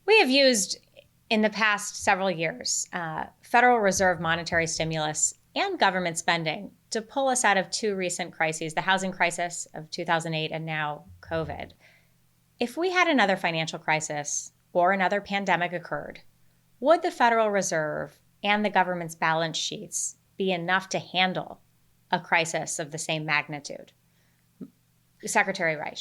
We have used in the past several years Federal Reserve monetary stimulus and government spending to pull us out of two recent crises, the housing crisis of 2008 and now COVID. If we had another financial crisis or another pandemic occurred, would the Federal Reserve and the government's balance sheets be enough to handle a crisis of the same magnitude? Secretary Reich.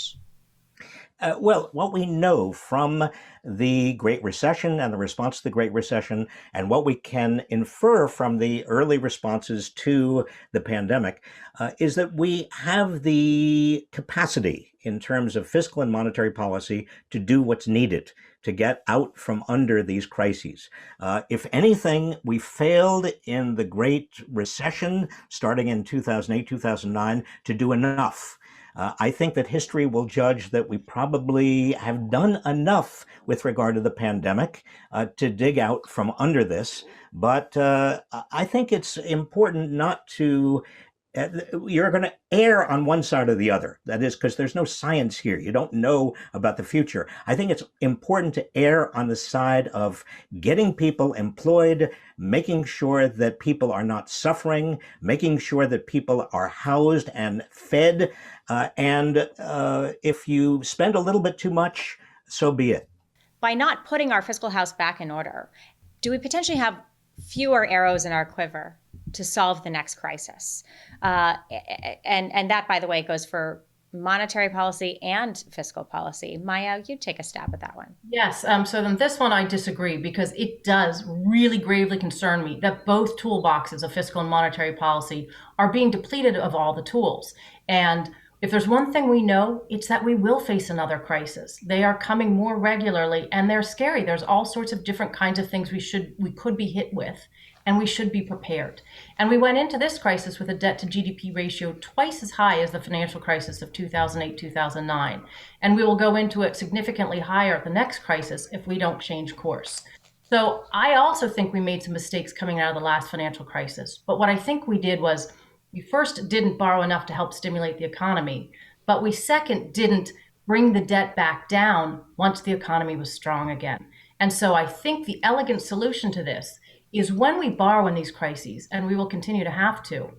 Well, what we know from the Great Recession and the response to the Great Recession, and what we can infer from the early responses to the pandemic, is that we have the capacity in terms of fiscal and monetary policy to do what's needed to get out from under these crises. If anything, we failed in the Great Recession starting in 2008, 2009 to do enough. I think that history will judge that we probably have done enough with regard to the pandemic to dig out from under this. But I think it's important not to you're going to err on one side or the other. That is because there's no science here. You don't know about the future. I think it's important to err on the side of getting people employed, making sure that people are not suffering, making sure that people are housed and fed. And if you spend a little bit too much, so be it. By not putting our fiscal house back in order, do we potentially have fewer arrows in our quiver to solve the next crisis? And that, by the way, goes for monetary policy and fiscal policy. Maya, you take a stab at that one. Yes. So then this one I disagree because it does really gravely concern me that both toolboxes of fiscal and monetary policy are being depleted of all the tools. And if there's one thing we know, it's that we will face another crisis. They are coming more regularly and they're scary. There's all sorts of different kinds of things we could be hit with, and we should be prepared. And we went into this crisis with a debt to GDP ratio twice as high as the financial crisis of 2008, 2009. And we will go into it significantly higher at the next crisis if we don't change course. So I also think we made some mistakes coming out of the last financial crisis. But what I think we did was we first didn't borrow enough to help stimulate the economy, but we second didn't bring the debt back down once the economy was strong again. And so I think the elegant solution to this is when we borrow in these crises, and we will continue to have to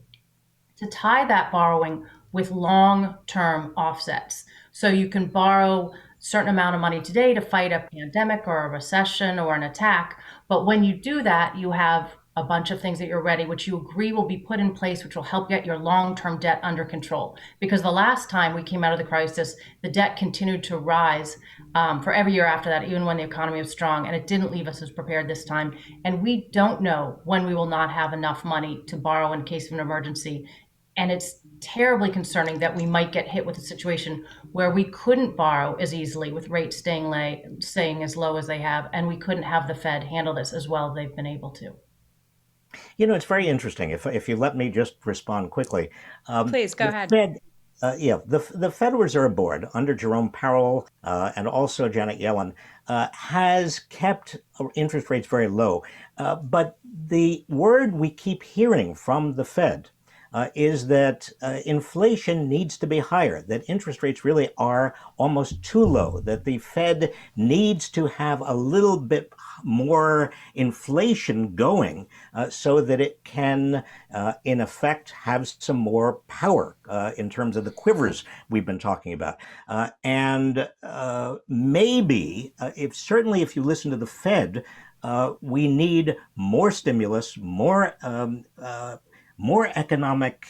tie that borrowing with long-term offsets. So you can borrow a certain amount of money today to fight a pandemic or a recession or an attack, but when you do that, you have a bunch of things that you're ready, which you agree will be put in place, which will help get your long-term debt under control. Because the last time we came out of the crisis, the debt continued to rise for every year after that, even when the economy was strong, and it didn't leave us as prepared this time. And we don't know when we will not have enough money to borrow in case of an emergency. And it's terribly concerning that we might get hit with a situation where we couldn't borrow as easily with rates staying as low as they have, and we couldn't have the Fed handle this as well as they've been able to. You know, it's very interesting. If you let me just respond quickly. Please, go ahead. The Federal Reserve Board under Jerome Powell and also Janet Yellen has kept interest rates very low. But the word we keep hearing from the Fed is that inflation needs to be higher, that interest rates really are almost too low, that the Fed needs to have a little bit more inflation going so that it can, in effect, have some more power in terms of the quivers we've been talking about. And maybe, certainly if you listen to the Fed, we need more stimulus, more economic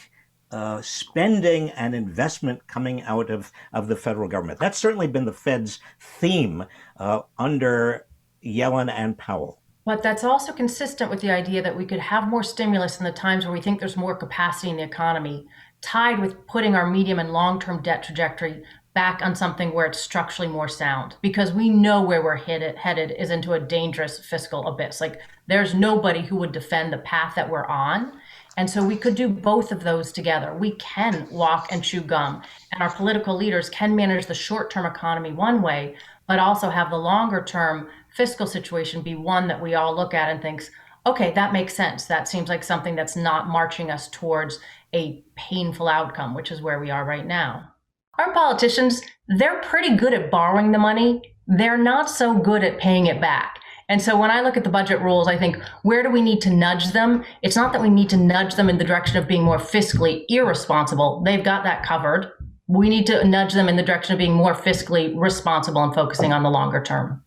spending and investment coming out of the federal government. That's certainly been the Fed's theme under Yellen and Powell. But that's also consistent with the idea that we could have more stimulus in the times where we think there's more capacity in the economy, tied with putting our medium and long-term debt trajectory back on something where it's structurally more sound, because we know where we're headed is into a dangerous fiscal abyss. Like, there's nobody who would defend the path that we're on. And so we could do both of those together. We can walk and chew gum, and our political leaders can manage the short-term economy one way, but also have the longer-term fiscal situation be one that we all look at and thinks, okay, that makes sense. That seems like something that's not marching us towards a painful outcome, which is where we are right now. Our politicians, they're pretty good at borrowing the money they're not so good at paying it back. And so when I look at the budget rules, I think, where do we need to nudge them? It's not that we need to nudge them in the direction of being more fiscally irresponsible. They've got that covered. We need to nudge them in the direction of being more fiscally responsible and focusing on the longer term.